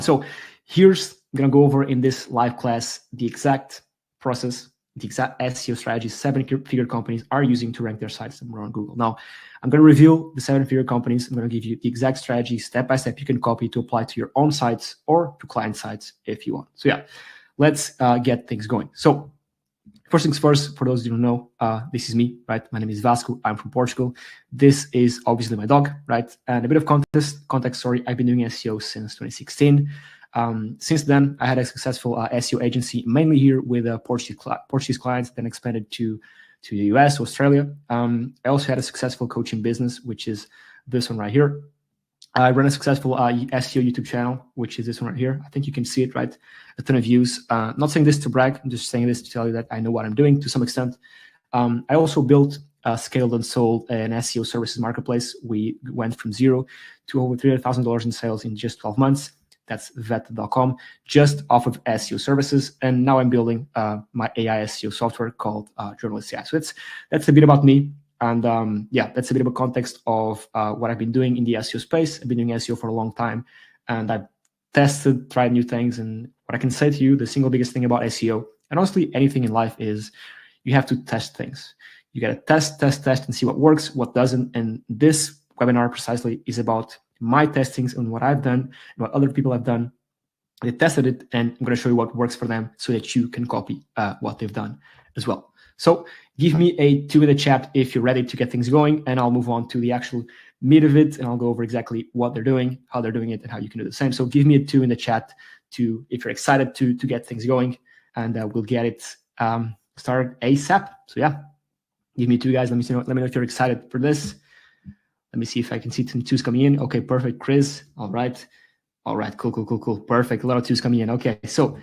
So here's I'm going to go over in this live class the exact process, the exact SEO strategies 7-figure companies are using to rank their sites somewhere on Google. Now, I'm going to reveal the 7-figure companies. I'm going to give you the exact strategy step by step you can copy to apply to your own sites or to client sites if you want. So yeah, let's get things going. So first things first, for those who don't know, this is me, right? My name is Vasco. I'm from Portugal. This is obviously my dog, right? And a bit of context, sorry, I've been doing SEO since 2016. Since then, I had a successful SEO agency, mainly here with Portuguese clients, then expanded to the US, Australia. I also had a successful coaching business, which is this one right here. I run a successful SEO YouTube channel, which is this one right here. I think you can see it, right? A ton of views. Not saying this to brag, I'm just saying this to tell you that I know what I'm doing to some extent. I also built, scaled and sold an SEO services marketplace. We went from zero to over $300,000 in sales in just 12 months. That's vet.com, just off of SEO services. And now I'm building my AI SEO software called Journalist AI. So that's a bit about me. And yeah, that's a bit of a context of what I've been doing in the SEO space. I've been doing SEO for a long time, and I've tried new things. And what I can say to you, the single biggest thing about SEO, and honestly anything in life, is you have to test things. You got to test, and see what works, what doesn't. And this webinar precisely is about my testings and what I've done and what other people have done. They tested it, and I'm going to show you what works for them so that you can copy what they've done as well. So give me a 2 in the chat if you're ready to get things going, and I'll move on to the actual meat of it, and I'll go over exactly what they're doing, how they're doing it, and how you can do the same. So give me a 2 in the chat if you're excited to get things going, and we'll get it started ASAP. So yeah, give me 2, guys. Let me know if you're excited for this. Let me see if I can see some 2s coming in. Okay, perfect. Chris, all right, cool, perfect. A lot of 2s coming in. Okay, so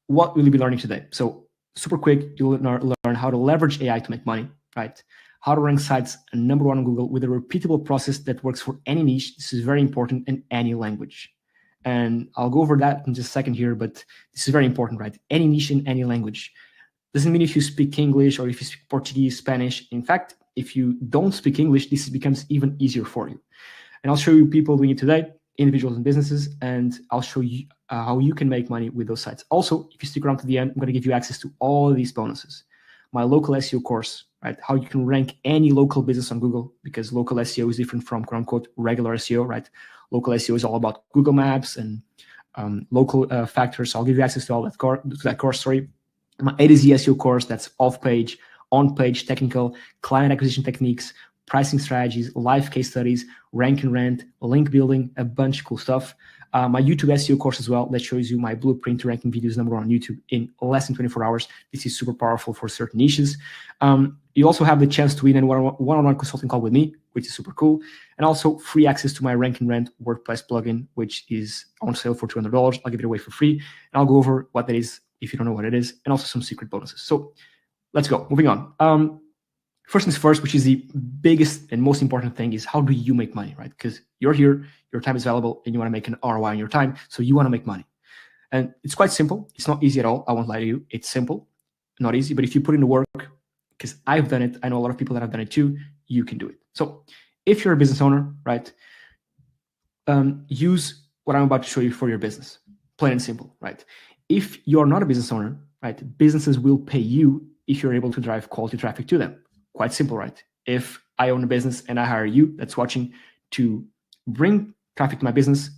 what will you be learning today? So super quick, you'll learn how to leverage AI to make money, right? How to rank sites #1 on Google with a repeatable process that works for any niche. This is very important in any language. And I'll go over that in just a second here, but this is very important, right? Any niche in any language. Doesn't mean if you speak English or if you speak Portuguese, Spanish. In fact, if you don't speak English, this becomes even easier for you. And I'll show you people doing it today, individuals and businesses, and I'll show you how you can make money with those sites. Also, if you stick around to the end, I'm going to give you access to all of these bonuses. My local SEO course, right? How you can rank any local business on Google, because local SEO is different from quote unquote regular SEO, right? Local SEO is all about Google Maps and local factors. So I'll give you access to all that course. Sorry, my A to Z SEO course, that's off-page, on-page technical, client acquisition techniques, pricing strategies, live case studies, rank and rent, link building, a bunch of cool stuff. My YouTube SEO course as well that shows you my blueprint to ranking videos #1 on YouTube in less than 24 hours. This is super powerful for certain niches. You also have the chance to win a one-on-one consulting call with me, which is super cool. And also free access to my rank and rent WordPress plugin, which is on sale for $200. I'll give it away for free. And I'll go over what that is if you don't know what it is, and also some secret bonuses. So let's go. Moving on. First things first, which is the biggest and most important thing, is how do you make money, right? Because you're here, your time is valuable, and you want to make an ROI on your time, so you want to make money. And it's quite simple. It's not easy at all. I won't lie to you. It's simple, not easy. But if you put in the work, because I've done it, I know a lot of people that have done it too, you can do it. So if you're a business owner, right, use what I'm about to show you for your business. Plain and simple, right? If you're not a business owner, right, businesses will pay you if you're able to drive quality traffic to them. Quite simple, right? If I own a business and I hire you that's watching to bring traffic to my business,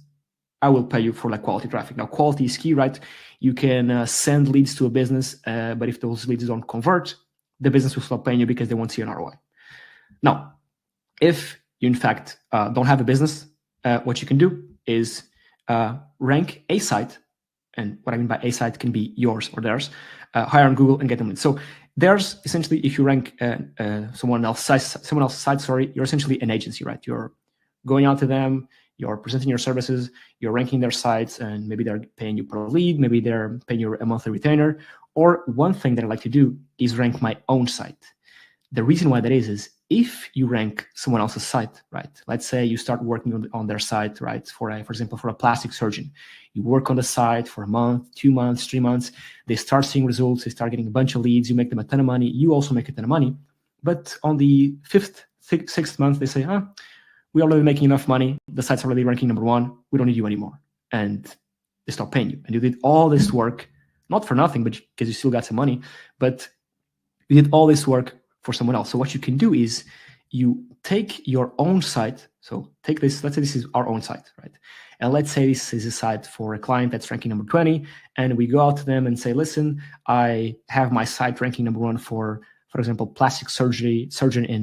I will pay you for like quality traffic. Now, quality is key, right? You can send leads to a business, but if those leads don't convert, the business will stop paying you because they won't see an ROI. Now, if you in fact don't have a business, what you can do is rank a site. And what I mean by a site can be yours or theirs, hire on Google and get them in. So there's essentially, if you rank someone else's site, you're essentially an agency, right? You're going out to them, you're presenting your services, you're ranking their sites, and maybe they're paying you per lead, maybe they're paying you a monthly retainer. Or one thing that I like to do is rank my own site. The reason why that is if you rank someone else's site, right? Let's say you start working on their site, right? For example, for a plastic surgeon, you work on the site for a month, 2 months, 3 months. They start seeing results. They start getting a bunch of leads. You make them a ton of money. You also make a ton of money. But on the 5th, 6th month, they say, we're already making enough money. The site's already ranking #1. We don't need you anymore. and they stop paying you. And you did all this work, not for nothing, but because you still got some money, but you did all this work for someone else. So what you can do is you take your own site. So take this, let's say this is our own site, right? And let's say this is a site for a client that's ranking number 20, and we go out to them and say, listen, I have my site ranking number 1 for example, plastic surgeon in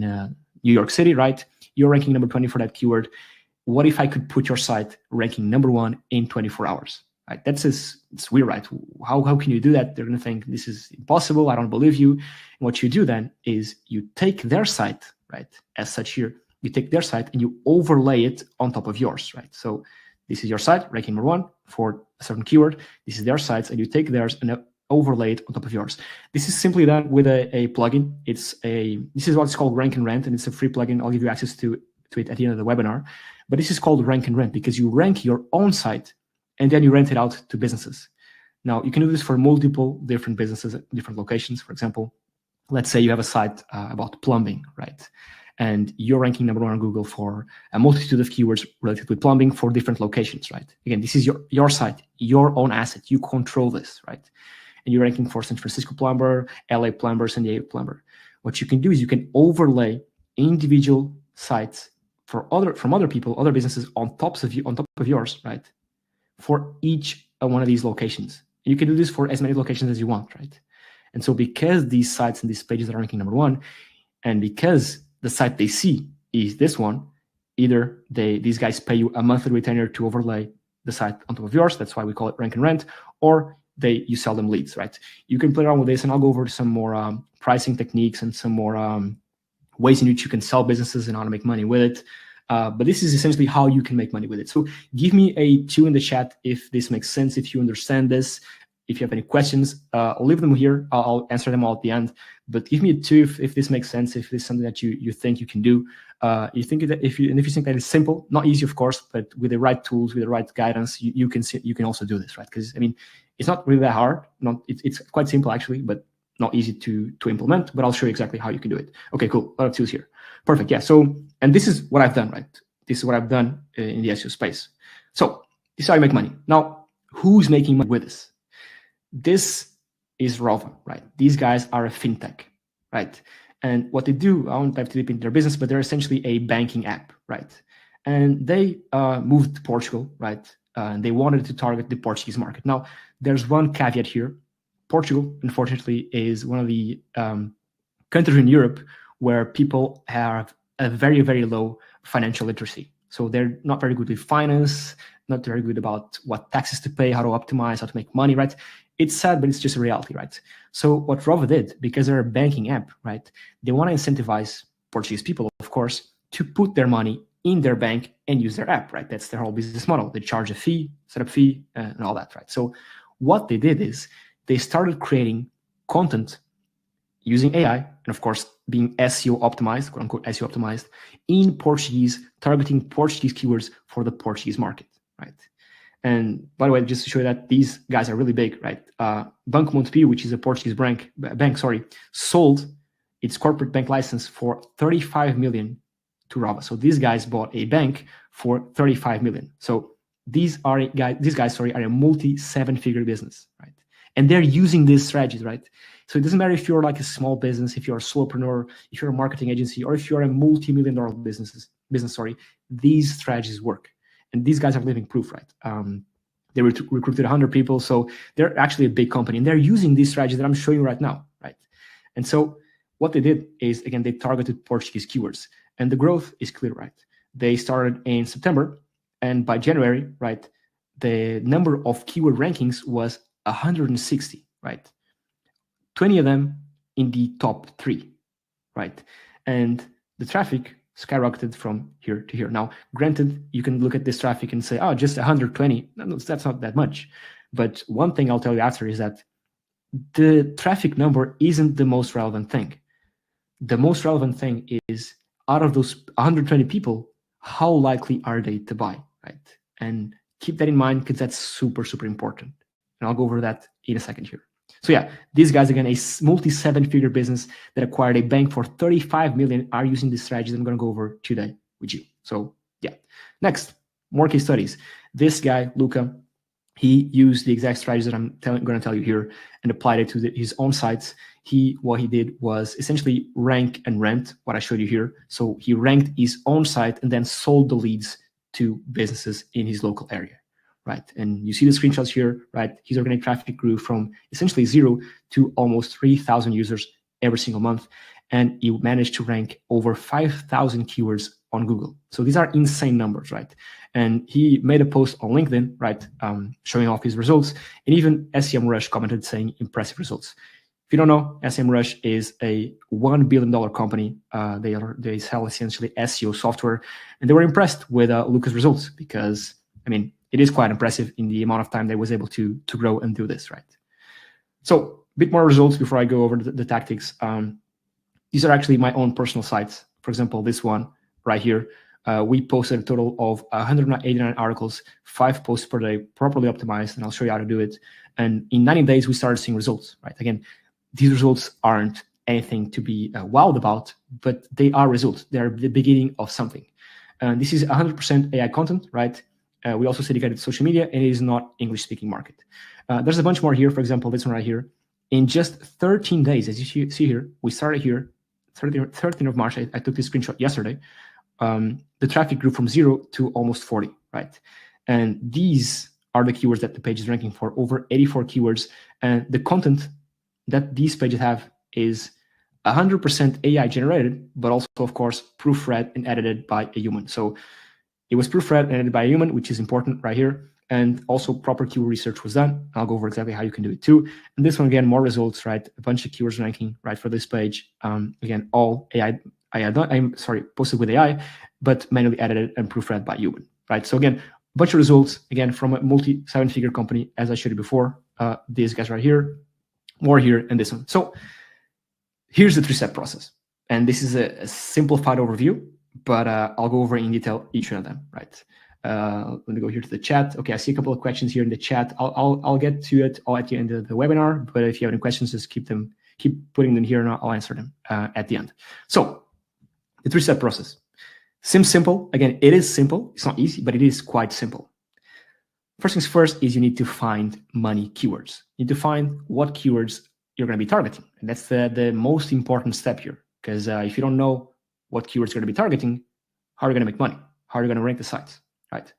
New York City, right? You're ranking number 20 for that keyword. What if I could put your site ranking number 1 in 24 hours? Right? It's weird, right? How can you do that? They're going to think this is impossible. I don't believe you. And what you do then is you take their site, right? As such here, you take their site and you overlay it on top of yours, right? So this is your site, ranking number 1 for a certain keyword. This is their sites, and you take theirs and overlay it on top of yours. This is simply done with a plugin. This is what's called Rank and Rent, and it's a free plugin. I'll give you access to it at the end of the webinar. But this is called Rank and Rent because you rank your own site and then you rent it out to businesses. Now, you can do this for multiple different businesses at different locations. For example, let's say you have a site about plumbing, right? And you're ranking number 1 on Google for a multitude of keywords related with plumbing for different locations, right? Again, this is your site, your own asset. You control this, right? And you're ranking for San Francisco plumber, LA plumber, San Diego plumber. What you can do is you can overlay individual sites from other people, other businesses on top of yours, right? For each one of these locations. You can do this for as many locations as you want, right? And so because these sites and these pages are ranking number 1, and because the site they see is this one, either these guys pay you a monthly retainer to overlay the site on top of yours. That's why we call it Rank and Rent, or you sell them leads, right? You can play around with this, and I'll go over some more pricing techniques and some more ways in which you can sell businesses and how to make money with it. But this is essentially how you can make money with it. So give me a 2 in the chat if this makes sense, if you understand this. If you have any questions, I'll leave them here. I'll answer them all at the end. But give me a 2 if this makes sense, if this is something that you think you can do. If you think that it's simple, not easy, of course, but with the right tools, with the right guidance, you can also do this, right? Because I mean, it's not really that hard. It's quite simple actually, but not easy to implement. But I'll show you exactly how you can do it. Okay, cool. A lot of tools here. Perfect. Yeah. So, and this is what I've done, right? This is what I've done in the SEO space. So this is how you make money. Now, who's making money with this? This is Rova, right? These guys are a fintech, right? And what they do, I won't dive too deep into their business, but they're essentially a banking app, right? And they moved to Portugal, right? And they wanted to target the Portuguese market. Now, there's one caveat here. Portugal, unfortunately, is one of the countries in Europe where people have a very, very low financial literacy. So they're not very good with finance, not very good about what taxes to pay, how to optimize, how to make money, right? It's sad, but it's just a reality, right? So what Rova did, because they're a banking app, right? They want to incentivize Portuguese people, of course, to put their money in their bank and use their app, right? That's their whole business model. They charge a fee, setup fee, and all that, right? So what they did is they started creating content using AI, and of course, being SEO optimized, quote unquote, SEO optimized in Portuguese, targeting Portuguese keywords for the Portuguese market, right? And by the way, just to show you that these guys are really big, right? Banco Montepio, which is a Portuguese bank, sold its corporate bank license for 35 million to Rova. So these guys bought a bank for 35 million. So these guys are a multi-7-figure business, right? And they're using these strategies, right? So it doesn't matter if you're like a small business, if you're a solopreneur, if you're a marketing agency, or if you're a multi-million-dollar business, these strategies work. And these guys are living proof, right? They recruited 100 people, so they're actually a big company, and they're using these strategies that I'm showing you right now, right? And so what they did is, again, they targeted Portuguese keywords, and the growth is clear, right? They started in September, and by January, right, the number of keyword rankings was 160, right? 20 of them in the top 3, right? And the traffic skyrocketed from here to here. Now, granted, you can look at this traffic and say, oh, just 120. No, that's not that much. But one thing I'll tell you after is that the traffic number isn't the most relevant thing. The most relevant thing is, out of those 120 people, how likely are they to buy, right? And keep that in mind, because that's super, super important. And I'll go over that in a second here. So yeah, these guys, again, a multi-7-figure business that acquired a bank for 35 million are using this strategy that I'm going to go over today with you. So yeah, next, More case studies. This guy, Luca, he used the exact strategies that I'm going to tell you here and applied it to his own sites. What he did was essentially rank and rent, what I showed you here. So he ranked his own site and then sold the leads to businesses in his local area, right? And you see the screenshots here, right? His organic traffic grew from essentially 0 to almost 3,000 users every single month. And he managed to rank over 5,000 keywords on Google. So these are insane numbers, right? And he made a post on LinkedIn, right, showing off his results. And even SEMrush commented saying impressive results. If you don't know, SEMrush is a $1 billion company. They sell essentially SEO software, and they were impressed with Luca's results because, I mean, it is quite impressive in the amount of time they was able to grow and do this, right? So a bit more results before I go over the tactics. These are actually my own personal sites. For example, this one right here, we posted a total of 189 articles, 5 posts per day, properly optimized, and I'll show you how to do it. And in 90 days, we started seeing results, right? Again, these results aren't anything to be wowed about, but they are results. They're the beginning of something. And this is 100% AI content, right? We also dedicated to social media, and it is not English-speaking market. There's a bunch more here. For example, this one right here. In just 13 days, as you see here, we started here, 13th of March. I took this screenshot yesterday. The traffic grew from 0 to almost 40, right? And these are the keywords that the page is ranking for, over 84 keywords. And the content that these pages have is 100% AI generated, but also, of course, proofread and edited by a human. So it was proofread and edited by a human, which is important right here. And also proper keyword research was done. I'll go over exactly how you can do it too. And this one, again, more results, right? A bunch of keywords ranking, right, for this page. Again, all AI, posted with AI, but manually edited and proofread by human, right? So again, a bunch of results, again, from a multi-7-figure company, as I showed you before. These guys right here, more here, and this one. So here's the 3-step process. And this is a simplified overview, but I'll go over in detail each one of them, right? Let me go here to the chat. Okay, I see a couple of questions here in the chat. I'll get to it all at the end of the webinar, but if you have any questions, just keep putting them here and I'll answer them at the end. So the 3-step process. Seems simple. Again, it is simple. It's not easy, but it is quite simple. First things first is you need to find money keywords. You need to find what keywords you're going to be targeting. And that's the most important step here. Because if you don't know what keywords you're going to be targeting, how are you going to make money? How are you going to rank the sites, right?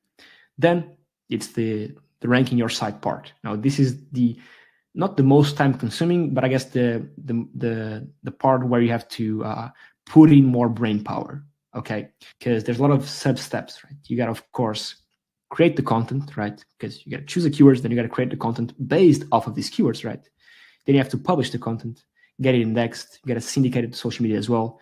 Then it's the ranking your site part. Now, this is not the most time consuming, but I guess the part where you have to put in more brain power, okay? Because there's a lot of sub steps, right? You got to, of course, create the content, right? Because you got to choose the keywords, then you got to create the content based off of these keywords, right? Then you have to publish the content, get it indexed, you got to syndicate it to social media as well.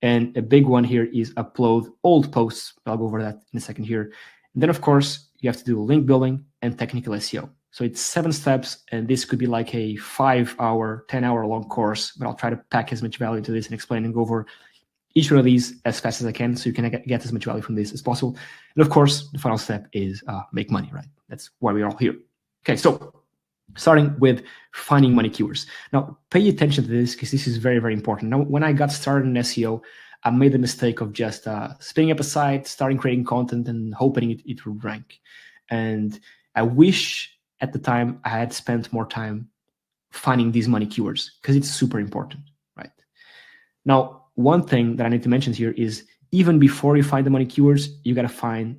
And a big one here is upload old posts. I'll go over that in a second here. And then, of course, you have to do link building and technical SEO. So it's 7 steps, and this could be like a 5-hour, 10-hour long course, but I'll try to pack as much value to this and explain and go over each one of these as fast as I can so you can get as much value from this as possible. And of course, the final step is make money, right? That's why we're all here. Okay, so starting with finding money keywords. Now, pay attention to this because this is very, very important. Now, when I got started in SEO, I made the mistake of just spinning up a site, starting creating content and hoping it would rank. And I wish at the time I had spent more time finding these money keywords because it's super important, right? Now, one thing that I need to mention here is even before you find the money keywords, you got to find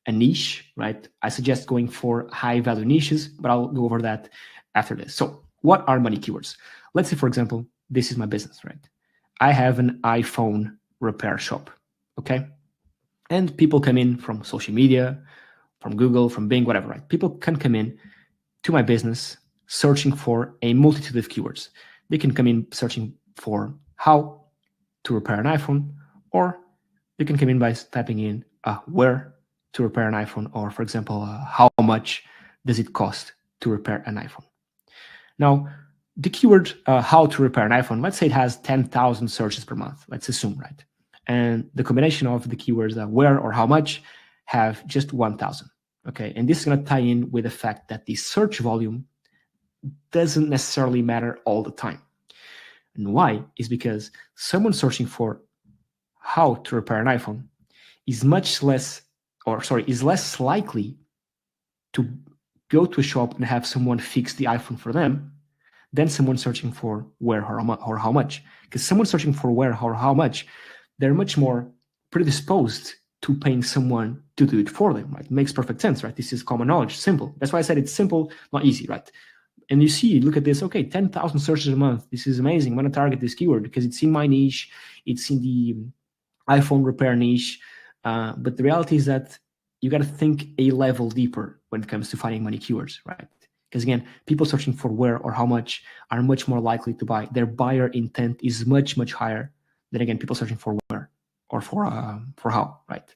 a niche, right? I suggest going for high value niches, but I'll go over that after this. So what are money keywords? Let's say, for example, this is my business, right? I have an iPhone repair shop, okay? And people come in from social media, from Google, from Bing, whatever, right? People can come in to my business searching for a multitude of keywords. They can come in searching for how to repair an iPhone, or you can come in by typing in where to repair an iPhone, or for example, how much does it cost to repair an iPhone. Now, the keyword how to repair an iPhone, let's say it has 10,000 searches per month, let's assume, right? And the combination of the keywords where or how much have just 1,000, okay? And this is going to tie in with the fact that the search volume doesn't necessarily matter all the time. And why? Is because someone searching for how to repair an iPhone is much less is less likely to go to a shop and have someone fix the iPhone for them than someone searching for where or how much. Because someone searching for where or how much, they're much more predisposed to paying someone to do it for them, right? It makes perfect sense, right? This is common knowledge, simple. That's why I said it's simple, not easy, right? And you see, look at this, okay, 10,000 searches a month. This is amazing. I'm going to target this keyword because it's in my niche. It's in the iPhone repair niche. But the reality is that you got to think a level deeper when it comes to finding money keywords, right? Because again, people searching for where or how much are much more likely to buy. Their buyer intent is much, much higher than, again, people searching for where or for how, right?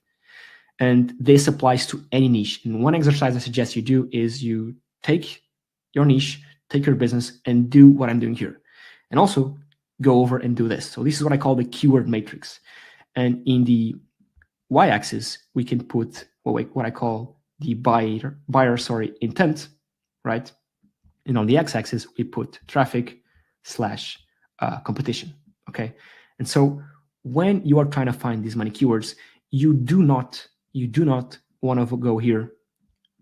And this applies to any niche. And one exercise I suggest you do is you take your niche, take your business, and do what I'm doing here. And also go over and do this. So this is what I call the keyword matrix. And in the y-axis, we can put what I call the buyer intent, right? And on the x-axis, we put traffic / competition, okay? And so when you are trying to find these money keywords, you do not want to go here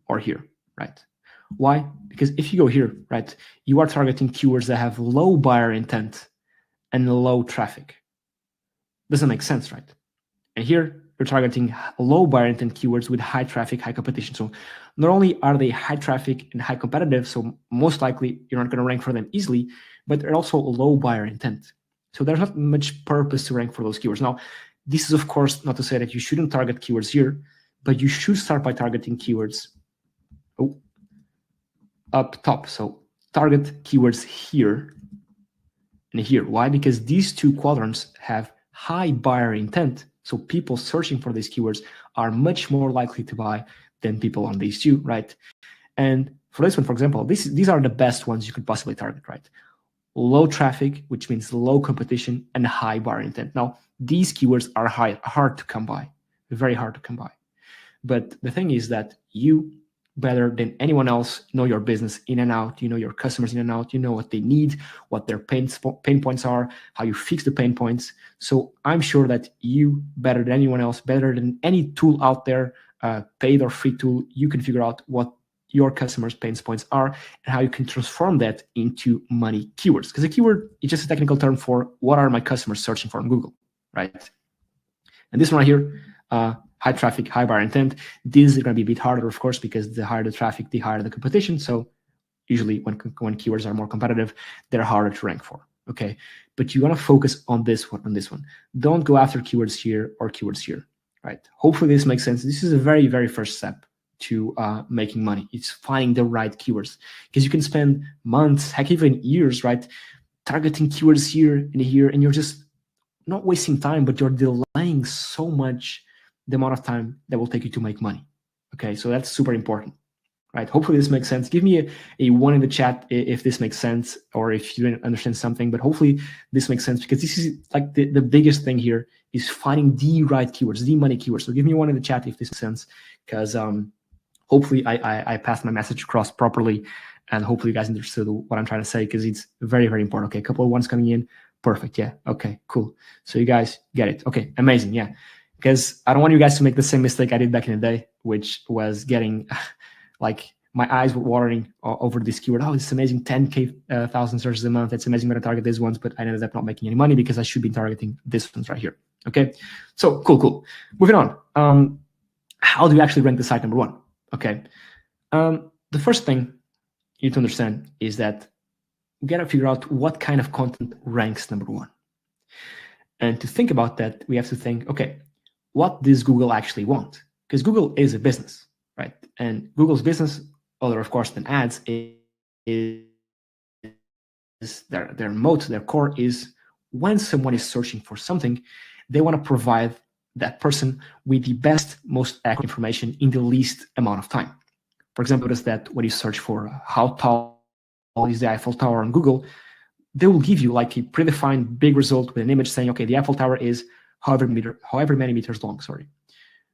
or here, right? Why? Because if you go here, right, you are targeting keywords that have low buyer intent and low traffic. Doesn't make sense, right? And here you're targeting low buyer intent keywords with high traffic, high competition. So not only are they high traffic and high competitive, so most likely you're not going to rank for them easily, but they're also low buyer intent. So there's not much purpose to rank for those keywords. Now, this is of course not to say that you shouldn't target keywords here, but you should start by targeting keywords up top. So target keywords here and here. Why? Because these two quadrants have high buyer intent. So people searching for these keywords are much more likely to buy than people on these two, right? And for this one, for example, these are the best ones you could possibly target, right? Low traffic, which means low competition, and high buyer intent. Now, these keywords are hard to come by, very hard to come by. But the thing is that you, better than anyone else, know your business in and out. You know your customers in and out. You know what they need, what their pain points are, how you fix the pain points. So I'm sure that you, better than anyone else, better than any tool out there, paid or free tool, you can figure out what your customers' pain points are and how you can transform that into money keywords. Because a keyword is just a technical term for what are my customers searching for on Google, right? And this one right here, high traffic, high buyer intent. This is going to be a bit harder, of course, because the higher the traffic, the higher the competition. So usually when keywords are more competitive, they're harder to rank for, okay? But you want to focus on this one, Don't go after keywords here or keywords here, right? Hopefully this makes sense. This is a very, very first step to making money. It's finding the right keywords, because you can spend months, heck, even years, right, targeting keywords here and here, and you're just not wasting time, but you're delaying so much the amount of time that will take you to make money. Okay, so that's super important, right? Hopefully this makes sense. Give me a one in the chat if this makes sense, or if you didn't understand something, but hopefully this makes sense, because this is like the biggest thing here is finding the right keywords, the money keywords. So give me one in the chat if this makes sense, because hopefully I passed my message across properly, and hopefully you guys understood what I'm trying to say, because it's very, very important. Okay, a couple of ones coming in. Perfect. Yeah. Okay, cool. So you guys get it. Okay, amazing. Yeah. Because I don't want you guys to make the same mistake I did back in the day, which was getting like my eyes were watering over this keyword. Oh, it's amazing. 10K, 1,000 searches a month. It's amazing. I'm going to target these ones, but I ended up not making any money because I should be targeting these ones right here. Okay. So cool. Moving on. How do you actually rank the site number one? Okay. The first thing you need to understand is that we got to figure out what kind of content ranks number one. And to think about that, we have to think, okay, what does Google actually want? Because Google is a business, right? And Google's business, other of course than ads, is their moat, their core is when someone is searching for something, they want to provide that person with the best, most accurate information in the least amount of time. For example, notice that when you search for how tall is the Eiffel Tower on Google, they will give you like a predefined big result with an image saying, okay, the Eiffel Tower is however many meters long, sorry.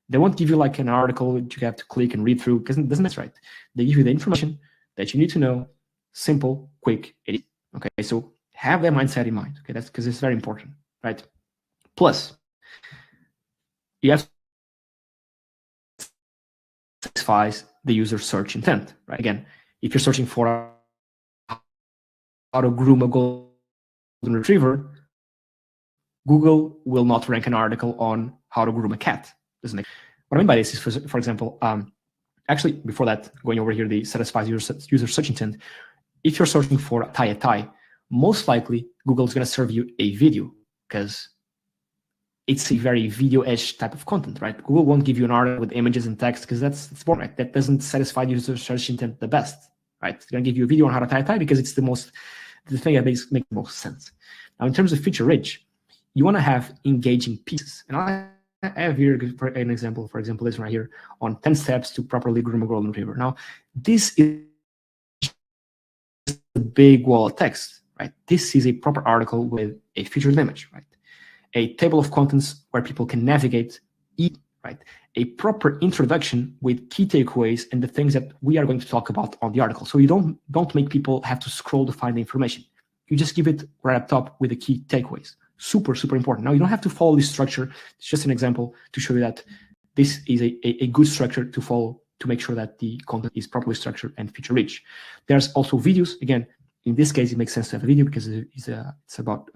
They won't give you like an article that you have to click and read through, because it doesn't, that's right. They give you the information that you need to know, simple, quick, easy. Okay, so have that mindset in mind. Okay, that's because it's very important, right? Plus, you have satisfies the user's search intent, right? Again, if you're searching for how to groom a golden retriever, Google will not rank an article on how to groom a cat. Doesn't make. What I mean by this is, for example, actually before that, going over here, the satisfies user search intent. If you're searching for a tie, most likely Google is going to serve you a video because it's a very video-edge type of content, right? Google won't give you an article with images and text because that's boring, right? That doesn't satisfy user search intent the best, right? It's going to give you a video on how to tie because it's the thing that makes the most sense. Now, in terms of feature rich, you want to have engaging pieces. And I have here an example, for example, this one right here on 10 steps to properly groom a golden retriever. Now, this is a big wall of text, right? This is a proper article with a featured image, right? A table of contents where people can navigate, right? A proper introduction with key takeaways and the things that we are going to talk about on the article. So you don't make people have to scroll to find the information. You just give it right up top with the key takeaways. Super, super important. Now, you don't have to follow this structure. It's just an example to show you that this is a good structure to follow to make sure that the content is properly structured and feature rich. There's also videos. Again, in this case, it makes sense to have a video because it's about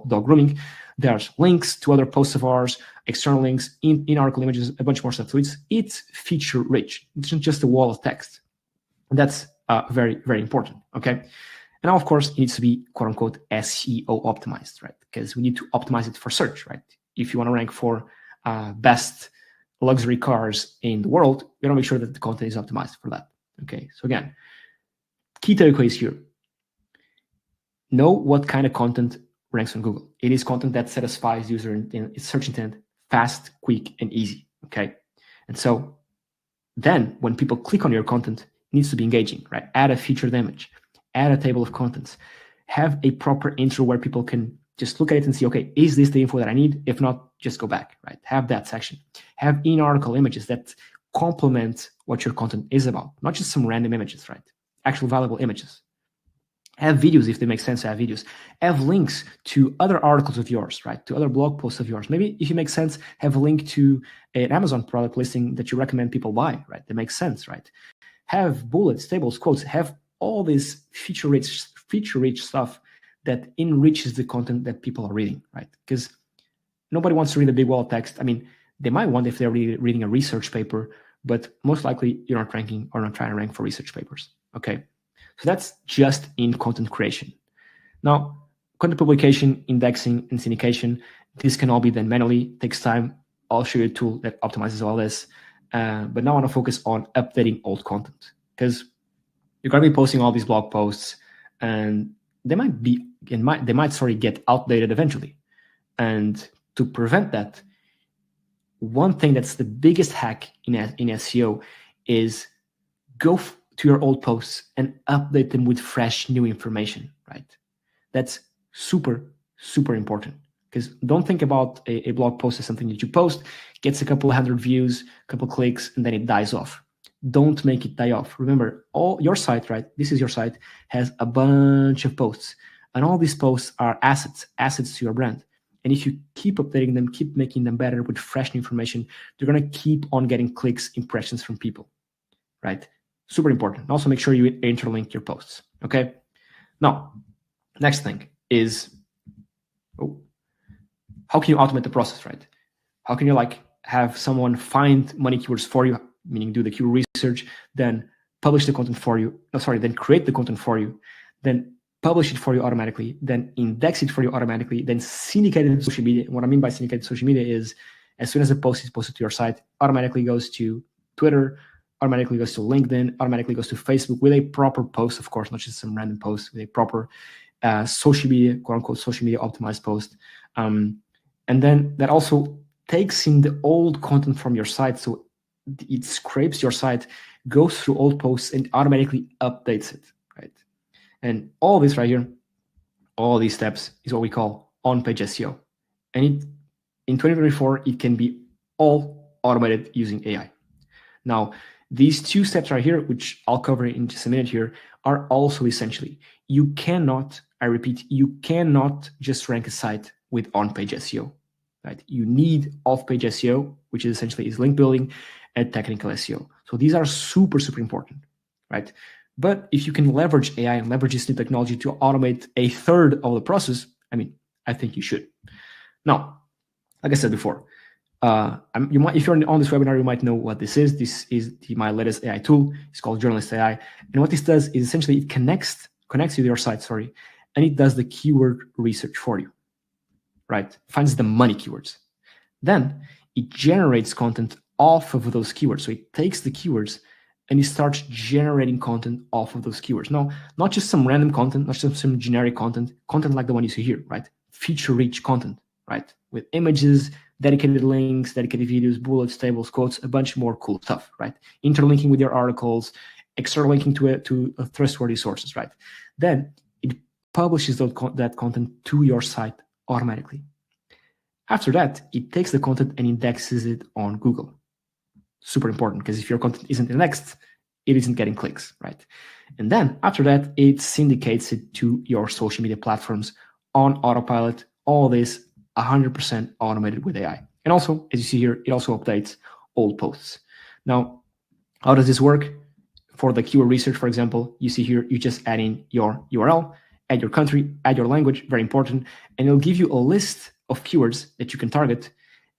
dog grooming. There's links to other posts of ours, external links, in-article images, a bunch more stuff. So it's feature rich. It's not just a wall of text. And that's very, very important, okay? And now, of course, it needs to be, quote unquote, SEO optimized, right? Because we need to optimize it for search, right? If you want to rank for best luxury cars in the world, you want to make sure that the content is optimized for that, okay? So again, key takeaways here. Know what kind of content ranks on Google. It is content that satisfies user search intent fast, quick, and easy, okay? And so then when people click on your content, it needs to be engaging, right? Add a featured image, add a table of contents, have a proper intro where people can just look at it and see, okay, is this the info that I need? If not, just go back, right? Have that section. Have in-article images that complement what your content is about, not just some random images, right? Actual valuable images. Have videos if they make sense to have videos. Have links to other articles of yours, right? To other blog posts of yours. Maybe if it makes sense, have a link to an Amazon product listing that you recommend people buy, right? That makes sense, right? Have bullets, tables, quotes. Have all this feature-rich stuff that enriches the content that people are reading, right? Because nobody wants to read a big wall of text. I mean, they might want if they're reading a research paper, but most likely you're not ranking or not trying to rank for research papers, okay? So that's just in content creation. Now, content publication, indexing, and syndication, this can all be done manually, takes time. I'll show you a tool that optimizes all this. But now I want to focus on updating old content because you're going to be posting all these blog posts and they might get outdated eventually. And to prevent that, one thing that's the biggest hack in SEO is go to your old posts and update them with fresh new information, right? That's super, super important because don't think about a blog post as something that you post, gets a couple hundred views, a couple clicks, and then it dies off. Don't make it die off. Remember, all your site, right? This is your site, has a bunch of posts, and all these posts are assets to your brand. And if you keep updating them, keep making them better with fresh new information, they're going to keep on getting clicks, impressions from people, right? Super important. Also, make sure you interlink your posts, okay? Now, next thing is, how can you automate the process, right? How can you have someone find money keywords for you, meaning do the keyword research, then publish the content for you, then create the content for you, then publish it for you automatically, then index it for you automatically, then syndicate it to social media. What I mean by syndicated social media is as soon as a post is posted to your site, automatically goes to Twitter, automatically goes to LinkedIn, automatically goes to Facebook with a proper post, of course, not just some random post, with a proper social media, quote unquote, social media optimized post. And then that also takes in the old content from your site. So it scrapes your site, goes through old posts and automatically updates it, right? And all this right here, all these steps is what we call on-page SEO. And in 2024, it can be all automated using AI. Now, these two steps right here, which I'll cover in just a minute here, are also essentially, you cannot, I repeat, you cannot just rank a site with on-page SEO, right? You need off-page SEO, which is essentially link building and technical SEO. So So these are super, super important, right? But if you can leverage AI and leverage this new technology to automate a third of the process, I mean, I think you should. Now, like I said before, if you're on this webinar, you might know what this is. This is my latest AI tool. It's called Journalist AI. And what this does is essentially it connects you to your site, and it does the keyword research for you, right? Finds the money keywords. Then it generates content off of those keywords. So it takes the keywords and it starts generating content off of those keywords. Now, not just some random content, not just some generic content like the one you see here, right? Feature-rich content, right? With images, dedicated links, dedicated videos, bullets, tables, quotes, a bunch more cool stuff, right? Interlinking with your articles, external linking to trustworthy sources, right? Then it publishes that content to your site automatically. After that, it takes the content and indexes it on Google. Super important, because if your content isn't indexed, it isn't getting clicks, right? And then after that, it syndicates it to your social media platforms on autopilot. All this 100% automated with AI. And also, as you see here, it also updates old posts. Now, how does this work? For the keyword research, for example, you see here, you just add in your URL, add your country, add your language, very important, and it'll give you a list of keywords that you can target,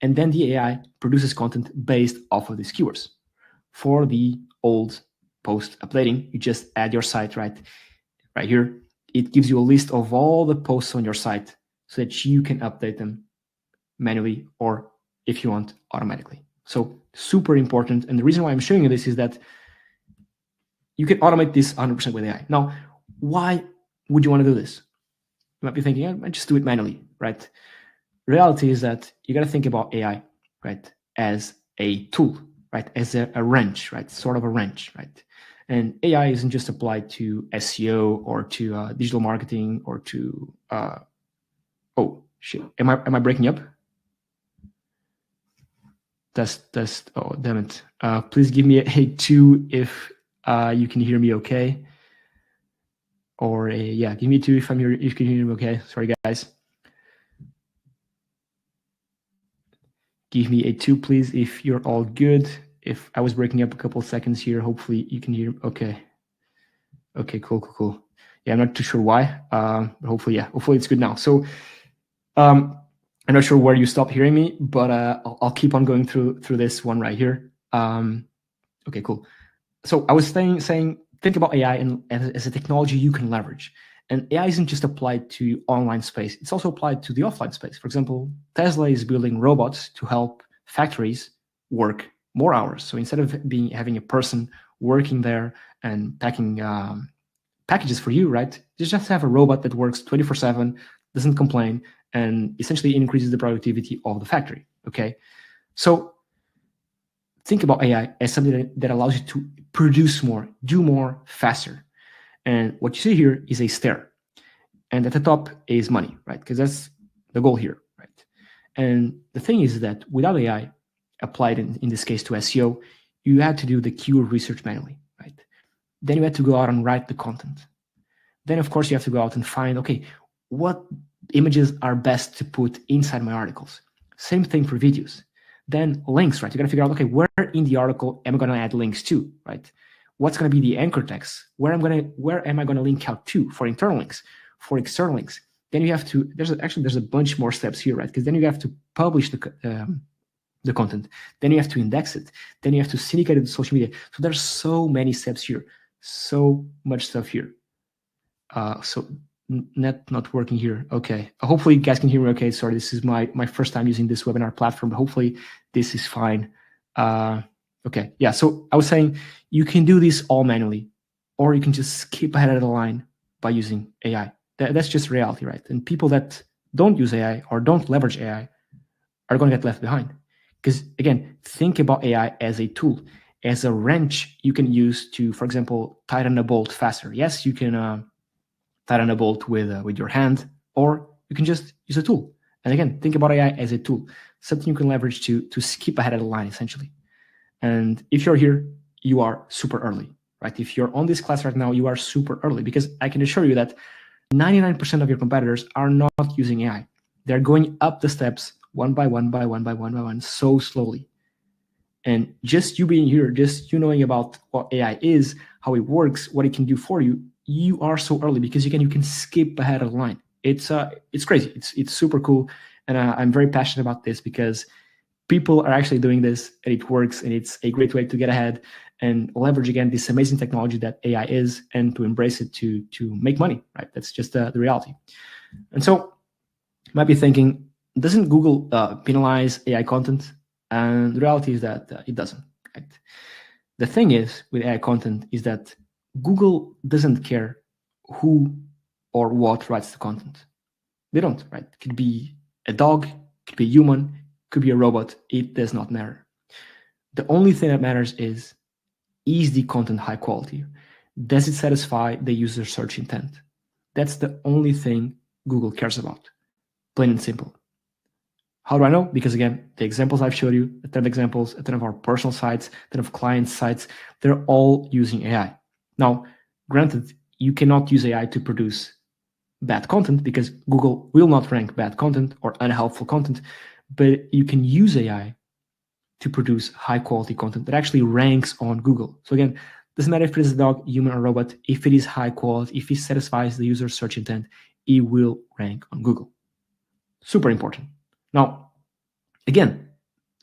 and then the AI produces content based off of these keywords. For the old post updating, you just add your site right here. It gives you a list of all the posts on your site so that you can update them manually, or if you want, automatically. So super important. And the reason why I'm showing you this is that you can automate this 100% with AI. Now, why would you want to do this? You might be thinking, I just do it manually, right? Reality is that you got to think about AI, right, as a tool, right, as a wrench, right, sort of a wrench, right? And AI isn't just applied to SEO or to digital marketing or to oh shit, am I breaking up? Test. Oh damn it! Please give me a 2 if you can hear me okay, or yeah, give me a 2 if you can hear me okay. Sorry guys. Give me a 2, please, if you're all good. If I was breaking up a couple of seconds here, hopefully you can hear. Okay, cool. Yeah, I'm not too sure why. But hopefully it's good now. So I'm not sure where you stopped hearing me, but I'll keep on going through this one right here. Okay, cool. So I was saying, think about AI as a technology you can leverage. And AI isn't just applied to online space. It's also applied to the offline space. For example, Tesla is building robots to help factories work more hours. So instead of having a person working there and packing packages for you, right? You just have a robot that works 24/7, doesn't complain, and essentially increases the productivity of the factory, okay? So think about AI as something that allows you to produce more, do more, faster. And what you see here is a stair. And at the top is money, right? Because that's the goal here, right? And the thing is that without AI applied in this case to SEO, you had to do the keyword research manually, right? Then you had to go out and write the content. Then, of course, you have to go out and find, okay, what images are best to put inside my articles? Same thing for videos. Then links, right? You got to figure out, okay, where in the article am I going to add links to, right? What's going to be the anchor text? Where am I going to link out to for internal links, for external links? Then you have to. There's a bunch more steps here, right? Because then you have to publish the content. Then you have to index it. Then you have to syndicate it to social media. So there's so many steps here, so much stuff here. So net not working here. Okay. Hopefully you guys can hear me. Okay. Sorry, this is my first time using this webinar platform, but hopefully this is fine. Okay, yeah, so I was saying you can do this all manually, or you can just skip ahead of the line by using AI. That's just reality, right? And people that don't use AI or don't leverage AI are going to get left behind. Because again, think about AI as a tool, as a wrench you can use to, for example, tighten a bolt faster. Yes, you can tighten a bolt with your hand, or you can just use a tool. And again, think about AI as a tool, something you can leverage to skip ahead of the line, essentially. And if you're here, you are super early, right? If you're on this class right now, you are super early, because I can assure you that 99% of your competitors are not using AI. They're going up the steps one by one, so slowly. And just you being here, just you knowing about what AI is, how it works, what it can do for you, you are so early because you can skip ahead of the line. It's crazy. It's super cool, and I'm very passionate about this because people are actually doing this and it works, and it's a great way to get ahead and leverage again this amazing technology that AI is, and to embrace it to make money. Right? That's just the reality. And so you might be thinking, doesn't Google penalize AI content? And the reality is that it doesn't. Right? The thing is with AI content is that Google doesn't care who or what writes the content. They don't, right? It could be a dog, could be a human, could be a robot. It does not matter. The only thing that matters is the content high quality? Does it satisfy the user search intent? That's the only thing Google cares about, plain and simple. How do I know? Because again, the examples I've showed you, a ton of examples, a ton of our personal sites, a ton of client sites, they're all using AI. Now, granted, you cannot use AI to produce bad content because Google will not rank bad content or unhelpful content, but you can use AI to produce high quality content that actually ranks on Google. So again, doesn't matter if it is a dog, human, or robot, if it is high quality, if it satisfies the user search intent, it will rank on Google. Super important. Now, again,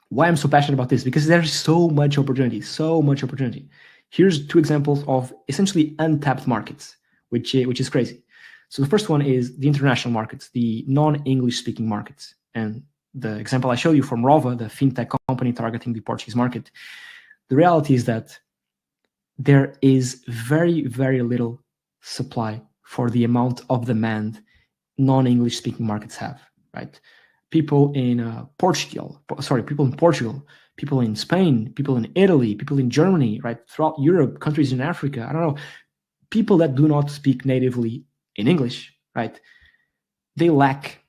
why I'm so passionate about this? Because there's so much opportunity, so much opportunity. Here's two examples of essentially untapped markets, which is crazy. So the first one is the international markets, the non-English speaking markets. And the example I showed you from Rova, the fintech company targeting the Portuguese market, the reality is that there is very, very little supply for the amount of demand non-English speaking markets have, right? People in Portugal, people in Spain, people in Italy, people in Germany, right? Throughout Europe, countries in Africa, I don't know, people that do not speak natively in English, right? They lack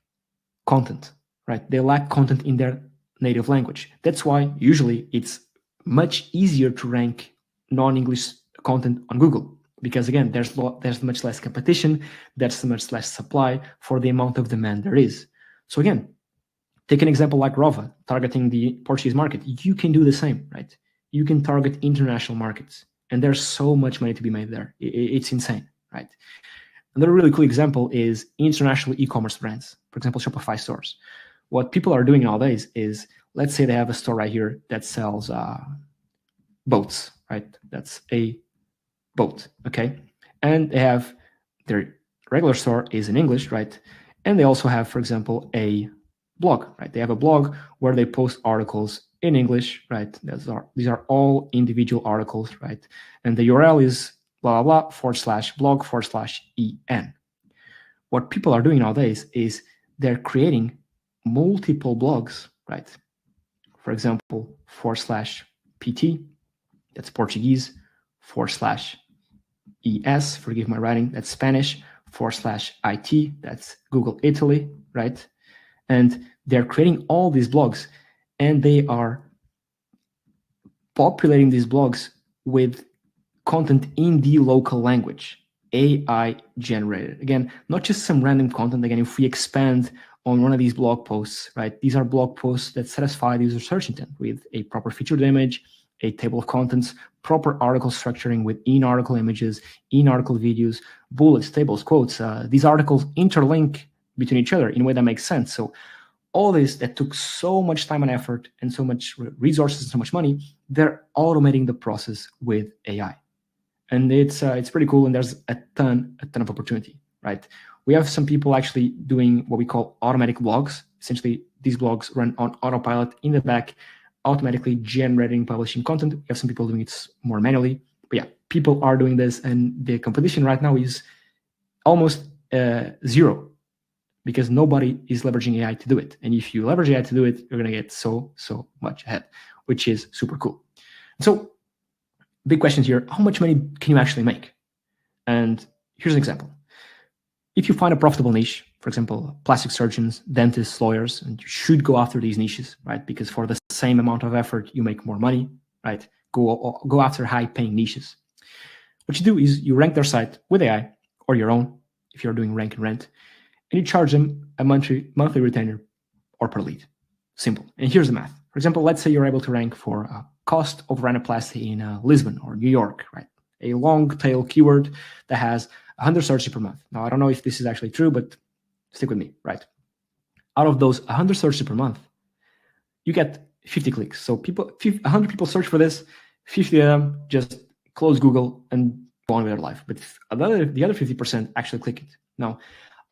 content, right? They lack content in their native language. That's why usually it's much easier to rank non-English content on Google, because again, there's much less competition, there's much less supply for the amount of demand there is. So again, take an example like Rova, targeting the Portuguese market. You can do the same, right? You can target international markets, and there's so much money to be made there. It's insane, right? Another really cool example is international e-commerce brands, for example, Shopify stores. What people are doing nowadays is, let's say they have a store right here that sells boats, right? That's a boat, okay? And they have their regular store is in English, right? And they also have, for example, a blog, right? They have a blog where they post articles in English, right? These are all individual articles, right? And the URL is blah, blah, blah, /blog/en. What people are doing nowadays is they're creating multiple blogs, right? For example, /pt, that's Portuguese, /es, forgive my writing, that's Spanish, /it, that's Google Italy, right? And they're creating all these blogs, and they are populating these blogs with content in the local language, AI generated. Again, not just some random content. Again, if we expand on one of these blog posts, right, these are blog posts that satisfy the user search intent with a proper featured image, a table of contents, proper article structuring with in-article images, in-article videos, bullets, tables, quotes. These articles interlink between each other in a way that makes sense. So all this that took so much time and effort and so much resources and so much money, they're automating the process with AI. And it's pretty cool, and there's a ton of opportunity, right? We have some people actually doing what we call automatic blogs. Essentially, these blogs run on autopilot in the back, automatically generating, publishing content. We have some people doing it more manually. But yeah, people are doing this, and the competition right now is almost zero, because nobody is leveraging AI to do it. And if you leverage AI to do it, you're going to get so much ahead, which is super cool. So big questions here. How much money can you actually make? And here's an example. If you find a profitable niche, for example, plastic surgeons, dentists, lawyers, and you should go after these niches, right? Because for the same amount of effort, you make more money, right? Go after high-paying niches. What you do is you rank their site with AI or your own, if you're doing rank and rent, and you charge them a monthly retainer or per lead. Simple. And here's the math. For example, let's say you're able to rank for cost of rhinoplasty in Lisbon or New York, right? A long tail keyword that has 100 searches per month. Now, I don't know if this is actually true, but stick with me, right? Out of those 100 searches per month, you get 50 clicks. So 100 people search for this, 50 of them just close Google and go on with their life. But the other 50% actually click it. Now,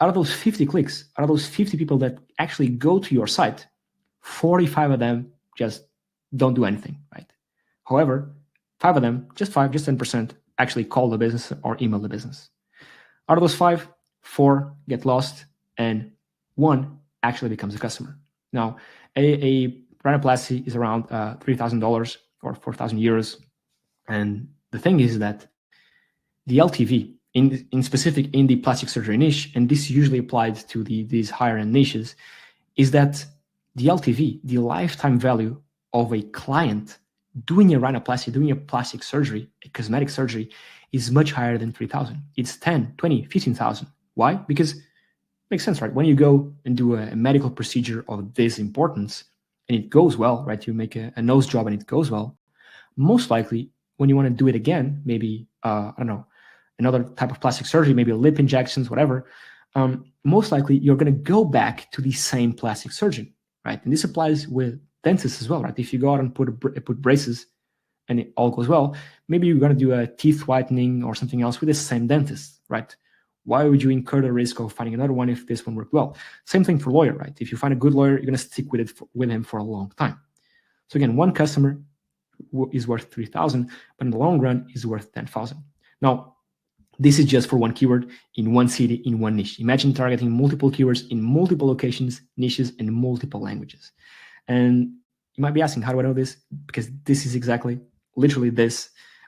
out of those 50 clicks, out of those 50 people that actually go to your site, 45 of them just don't do anything, right? However, 5 of them, just 10%, actually call the business or email the business. Out of those 5, 4 get lost, and 1 actually becomes a customer. Now, a rhinoplasty is around $3,000 or 4,000 euros. And the thing is that the LTV, in specific in the plastic surgery niche, and this usually applies to these higher end niches, is that the LTV, the lifetime value of a client doing a rhinoplasty, doing a plastic surgery, a cosmetic surgery, is much higher than 3,000. It's 10, 20, 15,000. Why? Because it makes sense, right? When you go and do a medical procedure of this importance and it goes well, right? You make a nose job and it goes well. Most likely, when you want to do it again, maybe, I don't know, another type of plastic surgery, maybe lip injections, whatever, most likely you're going to go back to the same plastic surgeon, right? And this applies with dentists as well, right? If you go out and put braces and it all goes well, maybe you're going to do a teeth whitening or something else with the same dentist, right? Why would you incur the risk of finding another one if this one worked well? Same thing for lawyer, right? If you find a good lawyer, you're going to stick with him for a long time. So again, one customer is worth 3,000, but in the long run is worth 10,000. Now, this is just for one keyword in one city, in one niche. Imagine targeting multiple keywords in multiple locations, niches, and multiple languages. And you might be asking, how do I know this? Because this is literally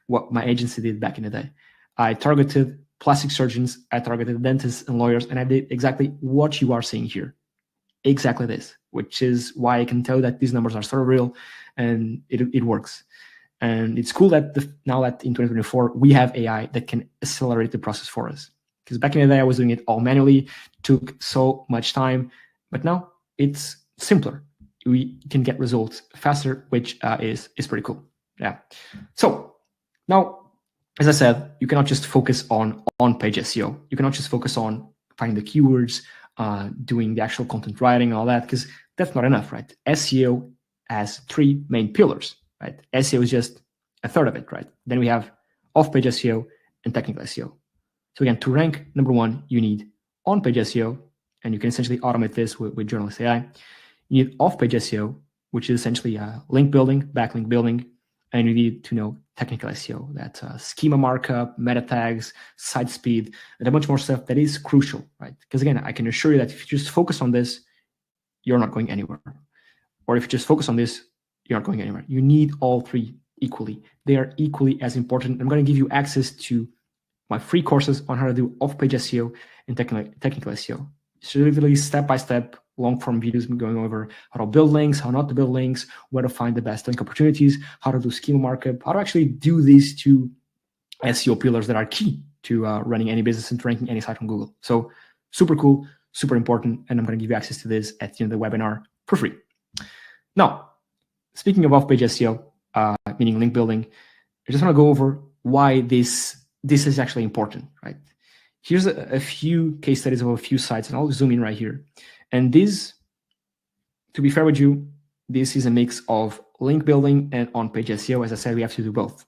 what my agency did back in the day. I targeted plastic surgeons, I targeted dentists and lawyers, and I did exactly what you are seeing here. Exactly this, which is why I can tell that these numbers are sort of real and it works. And it's cool that now that in 2024, we have AI that can accelerate the process for us. Because back in the day, I was doing it all manually, took so much time, but now it's simpler. We can get results faster, which is pretty cool. Yeah. So now, as I said, you cannot just focus on on-page SEO. You cannot just focus on finding the keywords, doing the actual content writing and all that, because that's not enough, right? SEO has 3 main pillars, right? SEO is just a third of it, right? Then we have off-page SEO and technical SEO. So again, to rank number 1, you need on-page SEO, and you can essentially automate this with journalist AI. You need off-page SEO, which is essentially link building, backlink building, and you need to know technical SEO. That's schema markup, meta tags, site speed, and a bunch more stuff that is crucial, right? Because again, I can assure you that if you just focus on this, you're not going anywhere. Or if you just focus on this, you're not going anywhere. You need all 3 equally. They are equally as important. I'm going to give you access to my free courses on how to do off-page SEO and technical SEO. So literally step-by-step, long-form videos going over how to build links, how not to build links, where to find the best link opportunities, how to do schema markup, how to actually do these 2 SEO pillars that are key to running any business and ranking any site on Google. So super cool, super important, and I'm going to give you access to this at the end of the webinar for free. Now, speaking of off-page SEO, meaning link building, I just want to go over why this is actually important, right? Here's a few case studies of a few sites, and I'll zoom in right here. And this, to be fair with you, this is a mix of link building and on-page SEO. As I said, we have to do both.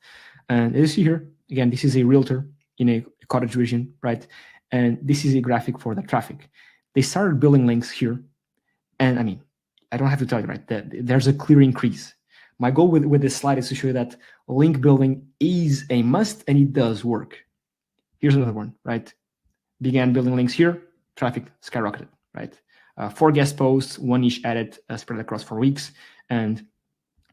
And as you see here, again, this is a realtor in a cottage region, right? And this is a graphic for the traffic. They started building links here. And I mean, I don't have to tell you, right, that there's a clear increase. My goal with this slide is to show you that link building is a must and it does work. Here's another one, right? Began building links here, traffic skyrocketed, right? 4 guest posts, 1 niche added, spread across 4 weeks, and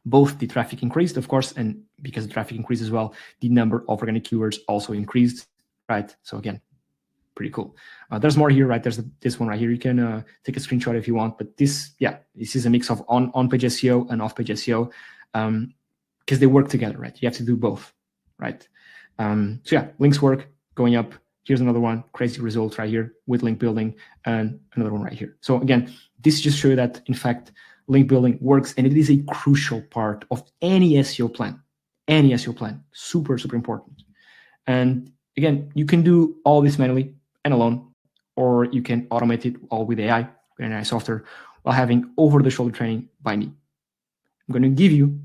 both the traffic increased, of course, and because the traffic increased as well, the number of organic keywords also increased, right? So again, pretty cool. There's more here, right? There's this one right here. You can take a screenshot if you want, but this is a mix of on-page SEO and off-page SEO because they work together, right? You have to do both, right? So yeah, links work, going up, Here's another one, crazy results right here with link building, and another one right here. So again, this just shows that, in fact, link building works, and it is a crucial part of any SEO plan. Any SEO plan, super, super important. And again, you can do all this manually and alone, or you can automate it all with AI, with an AI software, while having over-the-shoulder training by me. I'm going to give you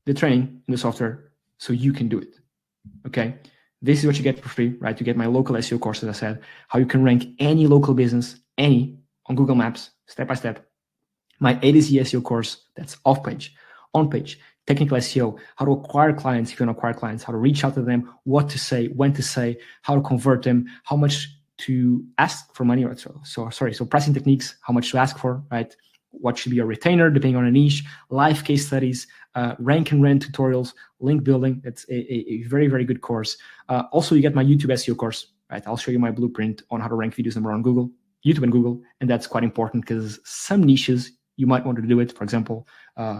the training in the software so you can do it. Okay, this is what you get for free, right? You get my local SEO course, as I said, how you can rank any local business, any, on Google Maps, step by step. My A to Z SEO course, that's off page, on page, technical SEO, how to acquire clients if you want to acquire clients, how to reach out to them, what to say, when to say, how to convert them, how much to ask for money, or so pricing techniques, how much to ask for, right? What should be a retainer depending on a niche, live case studies, rank and rent tutorials, link building. It's a very, very good course. Also, you get my YouTube SEO course, right? I'll show you my blueprint on how to rank videos number on Google, YouTube and Google. And that's quite important because some niches, you might want to do it, for example,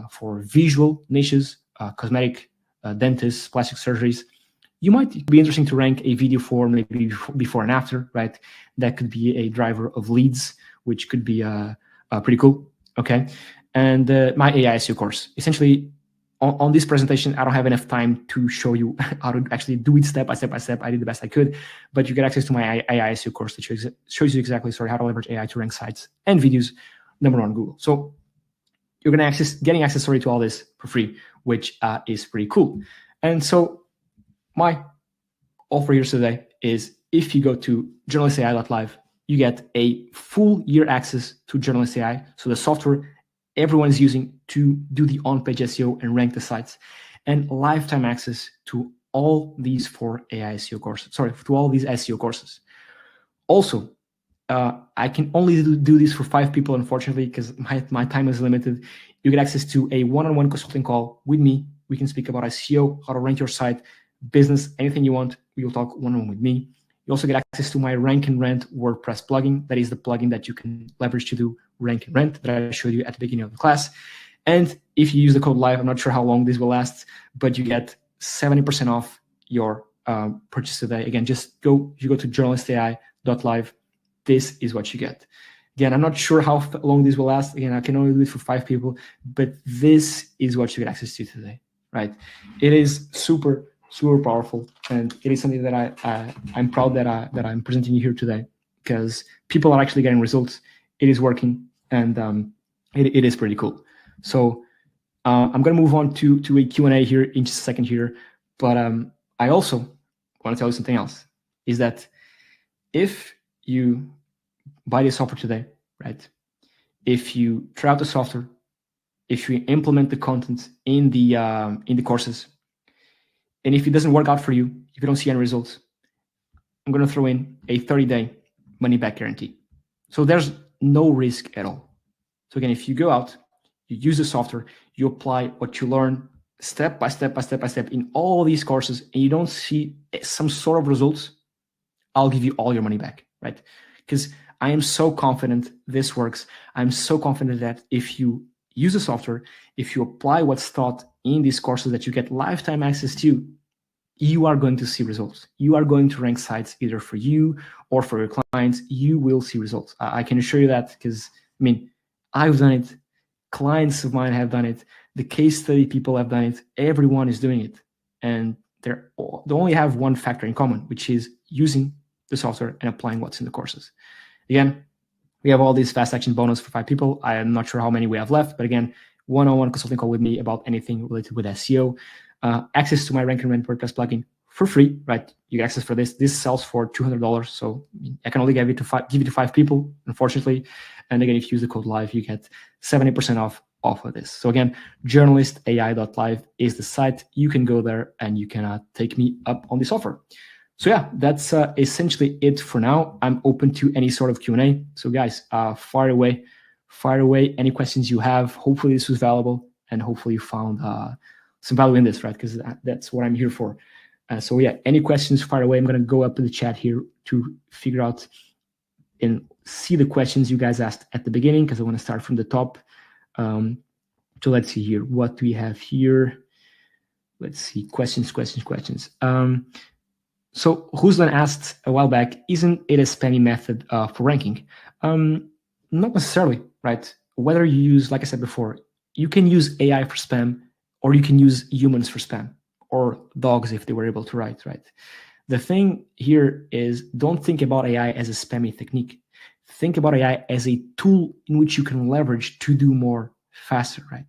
for visual niches, cosmetic, dentists, plastic surgeries. You might be interesting to rank a video for maybe before and after, right? That could be a driver of leads, which could be pretty cool, okay? And my AI SEO course. Essentially, on this presentation, I don't have enough time to show you how to actually do it step by step by step. I did the best I could, but you get access to my AI SEO course that shows you exactly, how to leverage AI to rank sites and videos number one on Google. So you're going to getting access to all this for free, which is pretty cool. And so my offer here today is, if you go to journalistai.live, you get a full year access to Journalist AI. So the software everyone is using to do the on-page SEO and rank the sites, and lifetime access to all these 4 AI SEO courses. To all these SEO courses. Also, I can only do this for 5 people, unfortunately, because my time is limited. You get access to a one-on-one consulting call with me. We can speak about SEO, how to rank your site, business, anything you want. We will talk one-on-one with me. You also get access to my Rank and Rent WordPress plugin. That is the plugin that you can leverage to do Rank and Rent that I showed you at the beginning of the class. And if you use the code LIVE, I'm not sure how long this will last, but you get 70% off your purchase today. Again, if you go to journalistai.live, this is what you get. Again, I'm not sure how long this will last. Again, I can only do it for 5 people, but this is what you get access to today, right? It is super, super powerful, and it is something that I'm proud that I'm presenting you here today, because people are actually getting results. It is working, and it is pretty cool. So I'm going to move on to a Q&A here in just a second here, but I also want to tell you something else, is that if you buy this software today, right? If you try out the software, if you implement the content in the courses, and if it doesn't work out for you, if you don't see any results, I'm going to throw in a 30-day money-back guarantee. So there's no risk at all. So again, if you go out, you use the software, you apply what you learn step by step in all these courses, and you don't see some sort of results, I'll give you all your money back, right? Because I am so confident this works. I'm so confident that if you use the software, if you apply what's taught in these courses that you get lifetime access to, you are going to see results. You are going to rank sites either for you or for your clients. You will see results. I can assure you that, because I've done it. Clients of mine have done it. The case study people have done it. Everyone is doing it. And they only have one factor in common, which is using the software and applying what's in the courses. Again, we have all these fast action bonus for 5 people. I am not sure how many we have left, but again, one-on-one consulting call with me about anything related with SEO. Access to my Rank and Rent WordPress plugin for free, right? You get access for this. This sells for $200, so I can only give it to 5 people, unfortunately. And again, if you use the code LIVE, you get 70% off of this. So again, journalistai.live is the site. You can go there and you can take me up on this offer. So yeah, that's essentially it for now. I'm open to any sort of Q&A. So guys, fire away any questions you have. Hopefully this was valuable, and hopefully you found some value in this, right? Because that's what I'm here for. So yeah, any questions, fire away. I'm going to go up in the chat here to figure out and see the questions you guys asked at the beginning, because I want to start from the top. So let's see here. What do we have here? Let's see. Questions. So Ruslan asked a while back, isn't it a spammy method for ranking? Not necessarily, right? Whether you use, like I said before, you can use AI for spam, or you can use humans for spam, or dogs if they were able to write, right? The thing here is, don't think about AI as a spammy technique. Think about AI as a tool in which you can leverage to do more faster, right?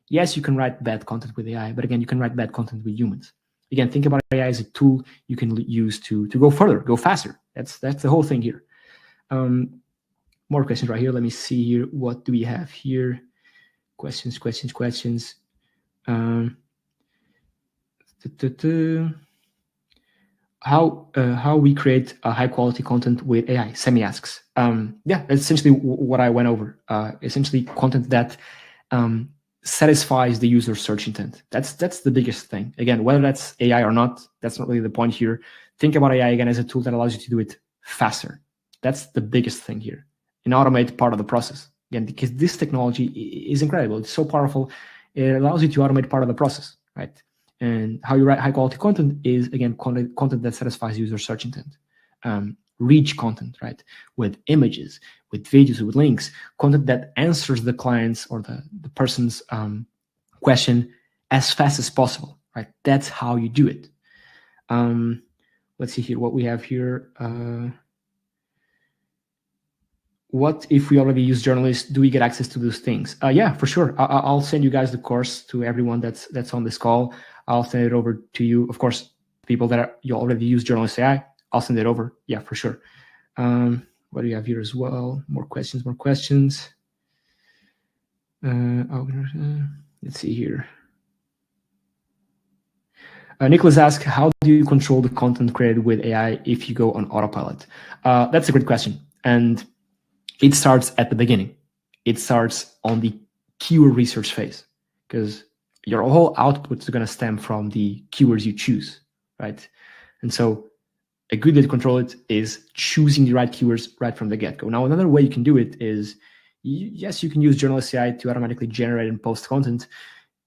Yes, you can write bad content with AI, but again, you can write bad content with humans. Again, think about AI as a tool you can use to go further, go faster. That's the whole thing here. More questions right here. Let me see here. What do we have here? Questions. How we create a high quality content with AI? Semi asks. Yeah, that's essentially what I went over. Essentially, content that satisfies the user's search intent. That's the biggest thing. Again, whether that's AI or not, that's not really the point here. Think about AI again as a tool that allows you to do it faster. That's the biggest thing here. And automate part of the process. Again, because this technology is incredible. It's so powerful. It allows you to automate part of the process, right? And how you write high quality content is, again, content that satisfies user search intent. Rich content, right? With images, with videos, with links, content that answers the client's or the person's question as fast as possible, right? That's how you do it. Let's see here what we have here. What if we already use journalists? Do we get access to those things? Yeah, for sure. I'll send you guys the course to everyone that's on this call. I'll send it over to you. Of course, people that you already use journalist AI, I'll send it over. Yeah, for sure. What do you have here as well? More questions. Let's see here. Nicholas asks, how do you control the content created with AI if you go on autopilot? That's a great question. And it starts at the beginning. It starts on the keyword research phase, because your whole output is going to stem from the keywords you choose, right? And so a good way to control it is choosing the right keywords right from the get-go. Now, another way you can do it is, yes, you can use journalist AI to automatically generate and post content.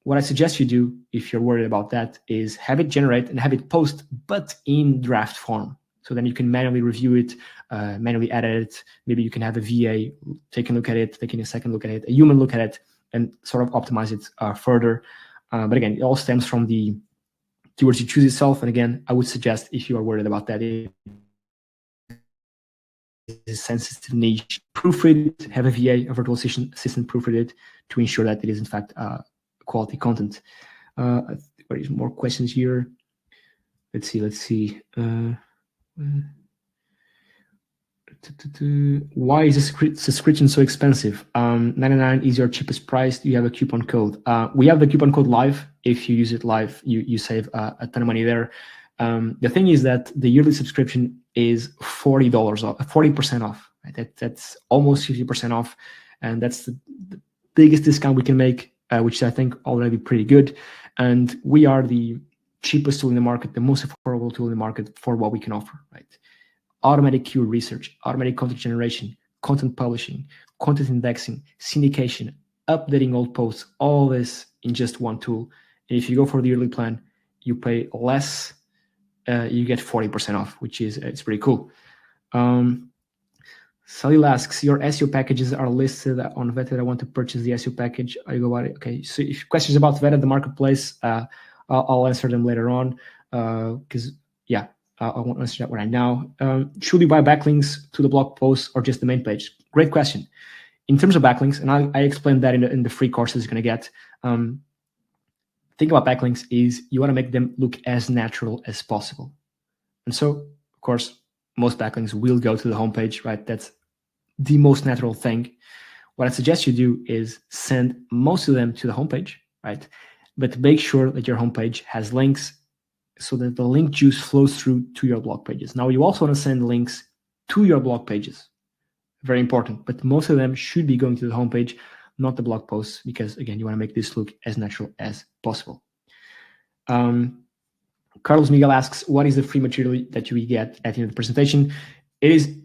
What I suggest you do, if you're worried about that, is have it generate and have it post, but in draft form. So then you can manually review it, manually edit it. Maybe you can have a VA taking a look at it, taking a second look at it, a human look at it, and sort of optimize it further. But again, it all stems from the keywords you choose itself. And again, I would suggest, if you are worried about that, it is a sensitive niche, proofread it, have a VA, a virtual assistant proofread it to ensure that it is in fact quality content. There is more questions here. Let's see. Why is the subscription so expensive? 99 is your cheapest price. Do you have a coupon code? We have the coupon code live. If you use it live, you save a ton of money there. The thing is that the yearly subscription is $40 off, 40% off. Right? That's almost 50% off, and that's the biggest discount we can make, which I think already pretty good. And we are the cheapest tool in the market, the most affordable tool in the market for what we can offer. Right? Automatic keyword research, automatic content generation, content publishing, content indexing, syndication, updating old posts, all this in just one tool. And if you go for the yearly plan, you pay less, you get 40% off, which is, it's pretty cool. Salil asks, your SEO packages are listed on Vetted. I want to purchase the SEO package. I go about it. Okay, so if questions about Vetted, the marketplace, I'll answer them later on, because yeah, I won't answer that right now. Should we buy backlinks to the blog post or just the main page? Great question. In terms of backlinks, and I explained that in the free courses you're going to get, think about backlinks is you want to make them look as natural as possible. And so, of course, most backlinks will go to the homepage, right? That's the most natural thing. What I suggest you do is send most of them to the homepage, right? But make sure that your homepage has links so that the link juice flows through to your blog pages. Now, you also want to send links to your blog pages. Very important, but most of them should be going to the homepage, not the blog posts, because again, you want to make this look as natural as possible. Carlos Miguel asks, what is the free material that you get at the end of the presentation? It is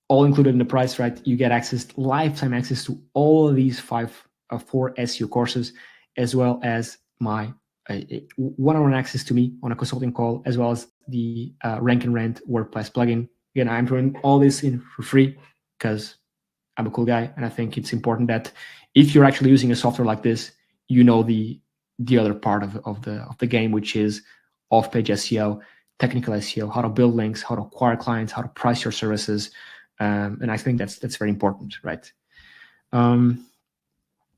all included in the price, right? You get access, lifetime access to all of these four SEO courses, as well as my one-on-one access to me on a consulting call, as well as the Rank and Rent WordPress plugin. Again, I'm doing all this in for free because I'm a cool guy, and I think it's important that if you're actually using a software like this, you know the other part of the game, which is off-page SEO, technical SEO, how to build links, how to acquire clients, how to price your services, and I think that's very important, right?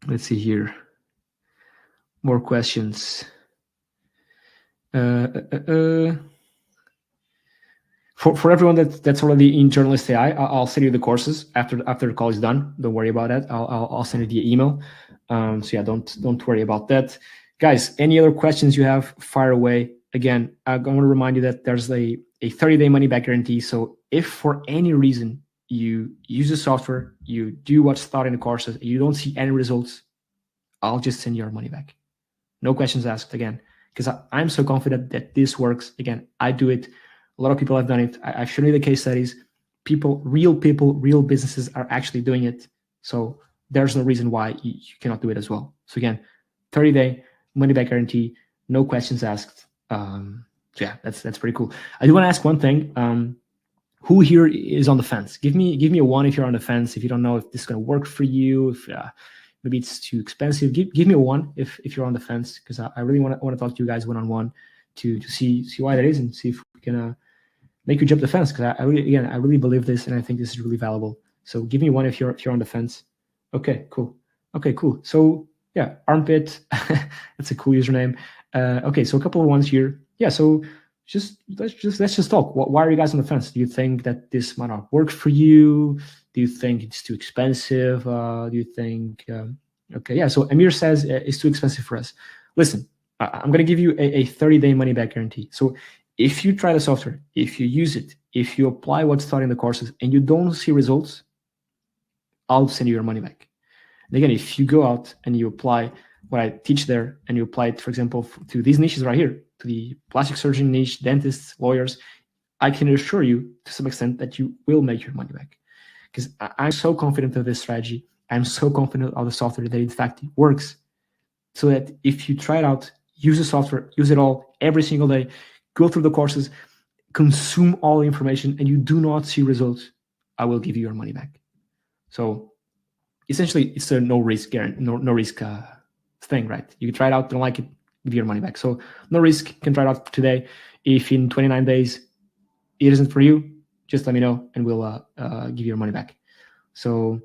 Let's see here. More questions. For everyone that's already in Journalist AI, I'll send you the courses after the call is done. Don't worry about that. I'll send it via email. So yeah, don't worry about that, guys. Any other questions you have, fire away. Again, I want to remind you that there's a 30-day money back guarantee. So if for any reason you use the software, you do what's taught in the courses, you don't see any results, I'll just send your money back. No questions asked, again, because I'm so confident that this works. Again, I do it. A lot of people have done it. I've shown you the case studies. People, real businesses are actually doing it. So there's no reason why you cannot do it as well. So again, 30-day money back guarantee, no questions asked. So yeah, that's pretty cool. I do want to ask one thing. Who here is on the fence? Give me a 1 if you're on the fence. If you don't know if this is going to work for you, if maybe it's too expensive, give me a 1 if you're on the fence, because I really want to talk to you guys one-on-one to see why that is, and see if we can make you jump the fence, because I really believe this, and I think this is really valuable. So give me 1 if you're on the fence. Okay, cool. So yeah, armpit, that's a cool username. Okay, so a couple of ones here. Yeah, so let's just talk. Why are you guys on the fence? Do you think that this might not work for you? Do you think it's too expensive? Do you think okay, yeah. So Amir says it's too expensive for us. Listen, I'm going to give you a 30-day money back guarantee. So if you try the software, if you use it, if you apply what's taught in the courses and you don't see results, I'll send you your money back. And again, if you go out and you apply what I teach there, and you apply it, for example, to these niches right here, to the plastic surgeon niche, dentists, lawyers, I can assure you to some extent that you will make your money back. Because I'm so confident of this strategy. I'm so confident of the software that in fact it works. So that if you try it out, use the software, use it all every single day, go through the courses, consume all the information, and you do not see results, I will give you your money back. So essentially, it's a no risk guarantee, no risk thing, right? You can try it out, don't like it, give your money back. So no risk, can try it out today. If in 29 days it isn't for you, just let me know and we'll give you your money back. So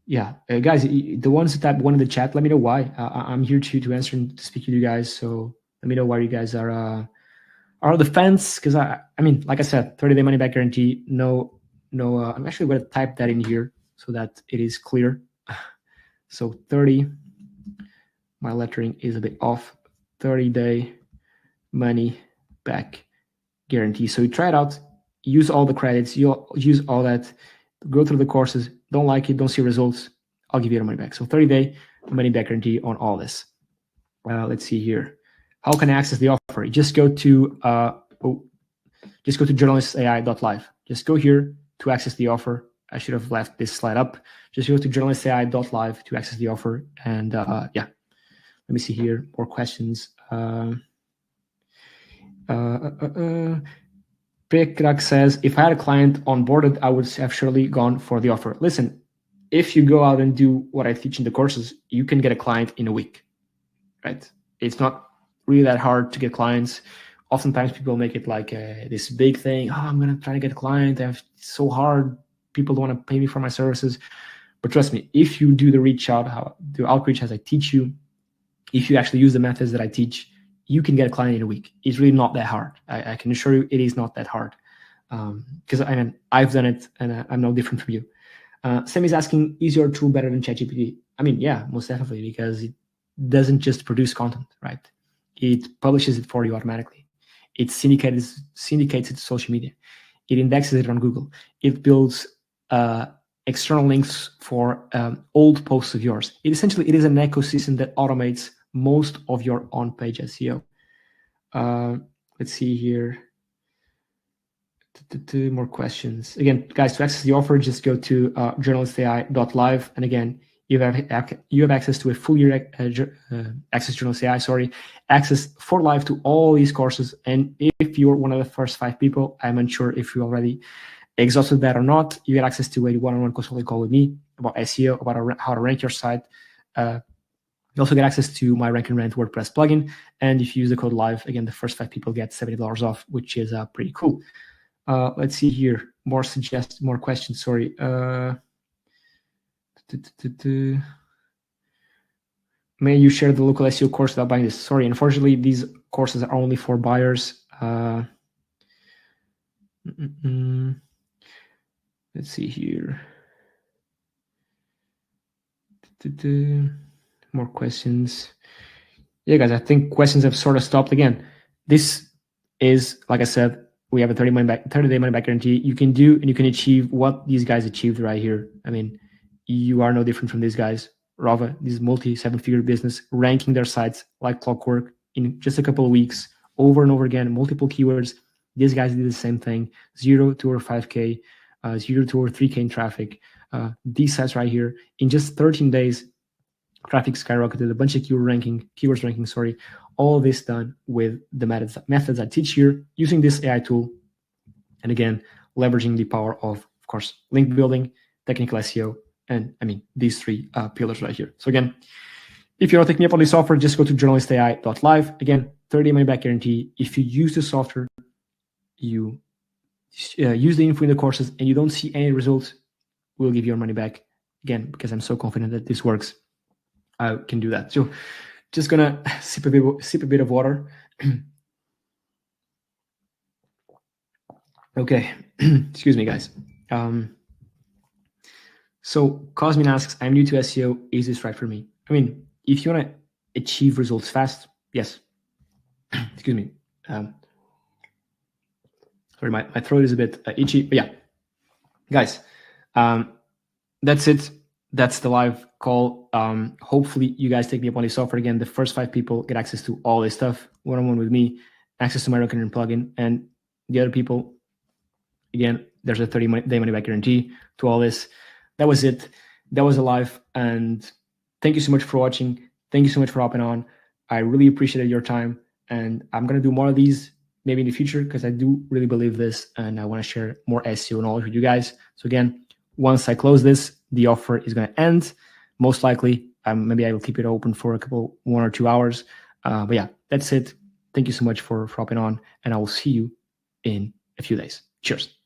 yeah, guys, the ones that type 1 in the chat, let me know why. I'm here to answer and to speak to you guys. So let me know why you guys are on the fence, because I mean, like I said, 30-day money back guarantee. No. I'm actually going to type that in here so that it is clear. So 30. My lettering is a bit off. 30-day money back guarantee. So you try it out, use all the credits, you'll use all that, go through the courses, don't like it, don't see results, I'll give you your money back. So 30-day money back guarantee on all this. Let's see here. How can I access the offer? Just go to journalistai.live. Just go here to access the offer. I should have left this slide up. Just go to journalistai.live to access the offer. And yeah, let me see here, more questions. Pekrak says, if I had a client onboarded, I would have surely gone for the offer. Listen, if you go out and do what I teach in the courses, you can get a client in a week, right? It's not really that hard to get clients. Oftentimes people make it like this big thing. Oh, I'm going to try to get a client. It's so hard. People don't want to pay me for my services. But trust me, if you do the outreach as I teach you, if you actually use the methods that I teach, you can get a client in a week. It's really not that hard. I can assure you it is not that hard. Because I've done it and I'm no different from you. Sam is asking, is your tool better than ChatGPT? I mean, yeah, most definitely, because it doesn't just produce content, right? It publishes it for you automatically. It syndicates it to social media. It indexes it on Google. It builds external links for old posts of yours. It is an ecosystem that automates most of your on-page SEO. Let's see here. More questions. Again, guys, to access the offer, just go to journalistai.live. And again, You have access to a full year access journalist AI, access for life to all these courses. And if you're one of the first 5 people, I'm unsure if you already exhausted that or not, you get access to a one-on-one consulting call with me about SEO, about how to rank your site. You also get access to my Rank and Rent WordPress plugin. And if you use the code LIVE, again, the first 5 people get $70 off, which is pretty cool. Let's see here. More questions, sorry. May you share the local SEO course without buying this? Sorry, unfortunately, these courses are only for buyers. Let's see here. More questions. Yeah, guys, I think questions have sort of stopped again. This is, like I said, we have a 30-day money-back guarantee. You can do and you can achieve what these guys achieved right here. I mean, you are no different from these guys. Rava, this multi-7-figure business, ranking their sites like clockwork in just a couple of weeks, over and over again, multiple keywords. These guys did the same thing, 0 to over 5K, 0 to over 3K in traffic. These sites right here, in just 13 days, traffic skyrocketed, a bunch of keywords ranking, all this done with the methods I teach here, using this AI tool, and again, leveraging the power of course, link building, technical SEO, and I mean, these 3 pillars right here. So again, if you want to take me up on this offer, just go to journalistai.live. Again, 30-day money-back guarantee. If you use the software, you use the info in the courses, and you don't see any results, we'll give you your money back. Again, because I'm so confident that this works, I can do that. So just gonna sip a bit of water. Okay, excuse me, guys. So Cosmin asks, I'm new to SEO. Is this right for me? I mean, if you want to achieve results fast, yes. Excuse me. Sorry, my throat is a bit itchy, but yeah. Guys, that's it. That's the live call. Hopefully you guys take me up on this offer. Again, the first 5 people get access to all this stuff, one-on-one with me, access to my Rank and Rent plugin, and the other people, again, there's a 30-day money-back guarantee to all this. That was it. That was a live, and thank you so much for watching. Thank you so much for hopping on. I really appreciated your time, and I'm gonna do more of these maybe in the future because I do really believe this, and I want to share more SEO knowledge with you guys. So again, once I close this, the offer is going to end. Most likely, maybe I will keep it open for 1 or 2 hours. But yeah, that's it. Thank you so much for hopping on, and I will see you in a few days. Cheers.